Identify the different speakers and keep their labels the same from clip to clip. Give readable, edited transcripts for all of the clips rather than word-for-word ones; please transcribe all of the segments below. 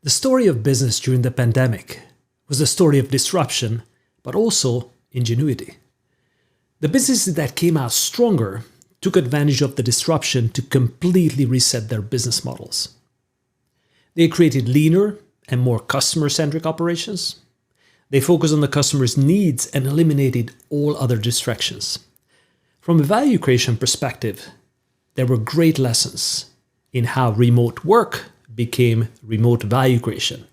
Speaker 1: The story of business during the pandemic was a story of disruption, but also ingenuity. The businesses that came out stronger took advantage of the disruption to completely reset their business models. They created leaner and more customer-centric operations. They focused on the customer's needs and eliminated all other distractions. From a value creation perspective, there were great lessons in how remote work became remote value creation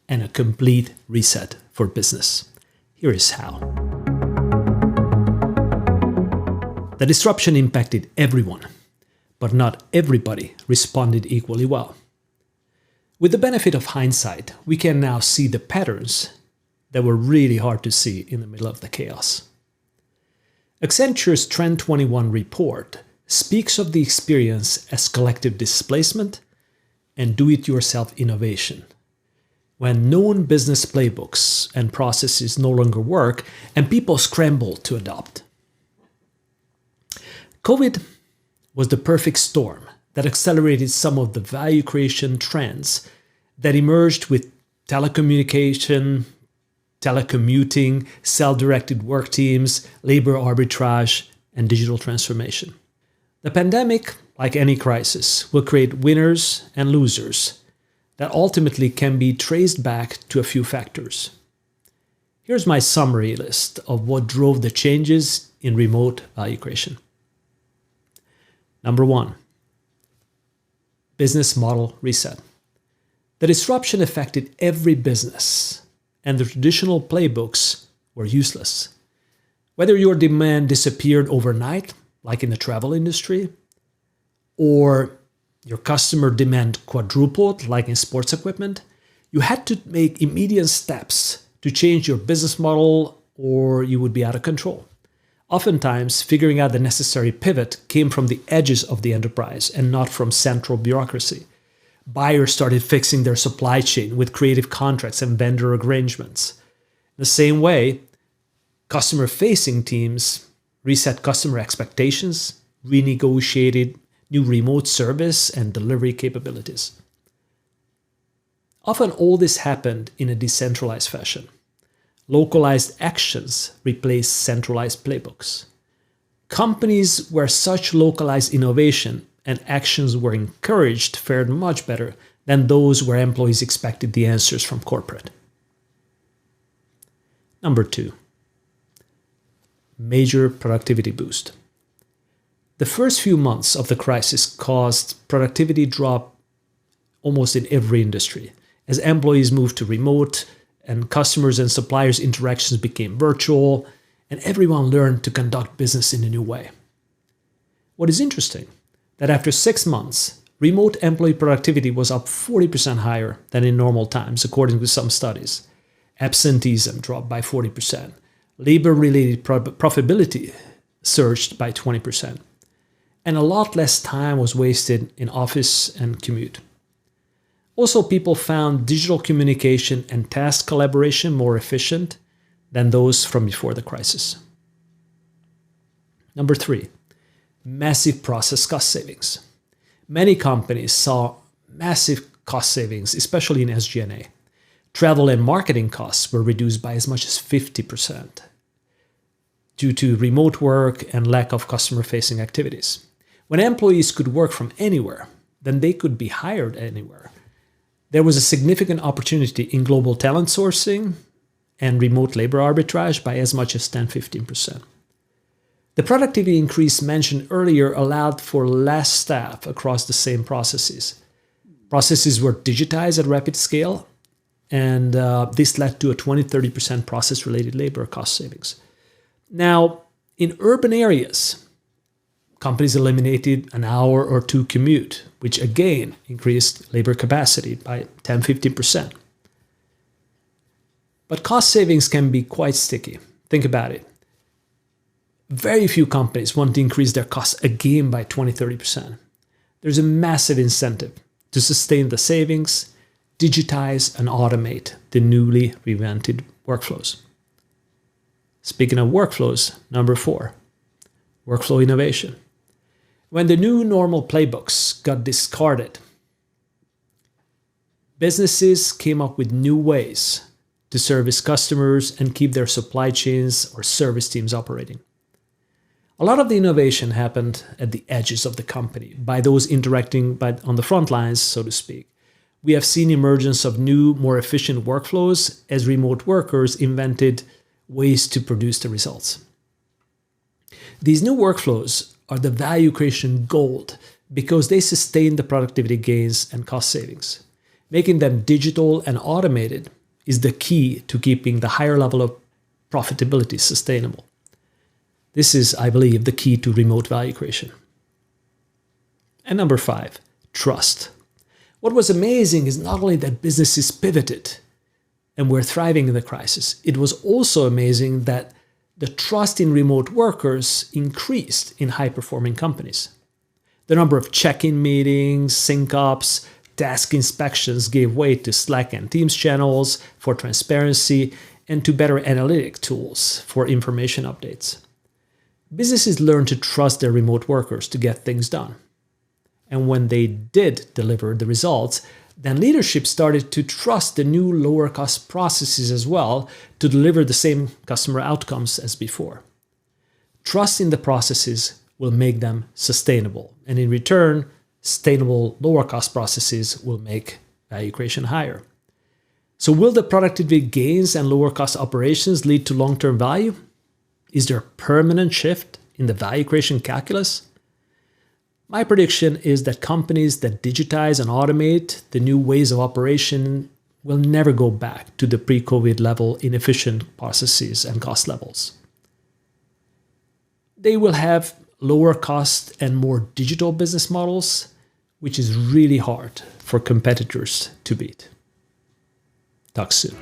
Speaker 1: and a complete reset for business. Here is how. The disruption impacted everyone, but not everybody responded equally well. With the benefit of hindsight, we can now see the patterns that were really hard to see in the middle of the chaos. Accenture's Trend 21 report speaks of the experience as collective displacement and do-it-yourself innovation, when known business playbooks and processes no longer work and people scramble to adopt. COVID was the perfect storm that accelerated some of the value creation trends that emerged with telecommunication, telecommuting, self-directed work teams, labor arbitrage, and digital transformation. The pandemic, like any crisis, will create winners and losers that ultimately can be traced back to a few factors. Here's my summary list of what drove the changes in remote value creation. Number 1, business model reset. The disruption affected every business, and the traditional playbooks were useless. Whether your demand disappeared overnight, like in the travel industry, or your customer demand quadrupled, like in sports equipment, you had to make immediate steps to change your business model or you would be out of control. Oftentimes, figuring out the necessary pivot came from the edges of the enterprise and not from central bureaucracy. Buyers started fixing their supply chain with creative contracts and vendor arrangements. In the same way, customer-facing teams reset customer expectations, renegotiated new remote service and delivery capabilities. Often all this happened in a decentralized fashion. Localized actions replaced centralized playbooks. Companies where such localized innovation and actions were encouraged fared much better than those where employees expected the answers from corporate. Number 2, major productivity boost. The first few months of the crisis caused productivity drop almost in every industry as employees moved to remote and customers and suppliers' interactions became virtual and everyone learned to conduct business in a new way. What is interesting, that after 6 months, remote employee productivity was up 40% higher than in normal times, according to some studies. Absenteeism dropped by 40%. Labor-related profitability surged by 20%. And a lot less time was wasted in office and commute. Also, people found digital communication and task collaboration more efficient than those from before the crisis. Number 3, massive process cost savings. Many companies saw massive cost savings, especially in SG&A. Travel and marketing costs were reduced by as much as 50% due to remote work and lack of customer-facing activities. When employees could work from anywhere, then they could be hired anywhere. There was a significant opportunity in global talent sourcing and remote labor arbitrage by as much as 10-15%. The productivity increase mentioned earlier allowed for less staff across the same processes. Processes were digitized at rapid scale, and this led to a 20-30% process-related labor cost savings. Now, in urban areas, companies eliminated an hour or 2 commute, which again increased labor capacity by 10-15%. But cost savings can be quite sticky. Think about it. Very few companies want to increase their costs again by 20-30%. There's a massive incentive to sustain the savings, digitize and automate the newly reinvented workflows. Speaking of workflows, number 4, workflow innovation. When the new normal playbooks got discarded, Businesses came up with new ways to service customers and keep their supply chains or service teams operating. A lot of the innovation happened at the edges of the company by those interacting on the front lines, so to speak. We have seen emergence of new, more efficient workflows as remote workers invented ways to produce the results. These new workflows are the value creation gold because they sustain the productivity gains and cost savings. Making them digital and automated is the key to keeping the higher level of profitability sustainable. This is, I believe, the key to remote value creation. And number 5, trust. What was amazing is not only that businesses pivoted and were thriving in the crisis, it was also amazing that the trust in remote workers increased in high-performing companies. The number of check-in meetings, sync-ups, task inspections gave way to Slack and Teams channels for transparency and to better analytic tools for information updates. Businesses learned to trust their remote workers to get things done. And when they did deliver the results, then leadership started to trust the new lower cost processes as well to deliver the same customer outcomes as before. Trust in the processes will make them sustainable. And in return, sustainable lower cost processes will make value creation higher. So will the productivity gains and lower cost operations lead to long-term value? Is there a permanent shift in the value creation calculus? My prediction is that companies that digitize and automate the new ways of operation will never go back to the pre-COVID level inefficient processes and cost levels. They will have lower cost and more digital business models, which is really hard for competitors to beat. Talk soon.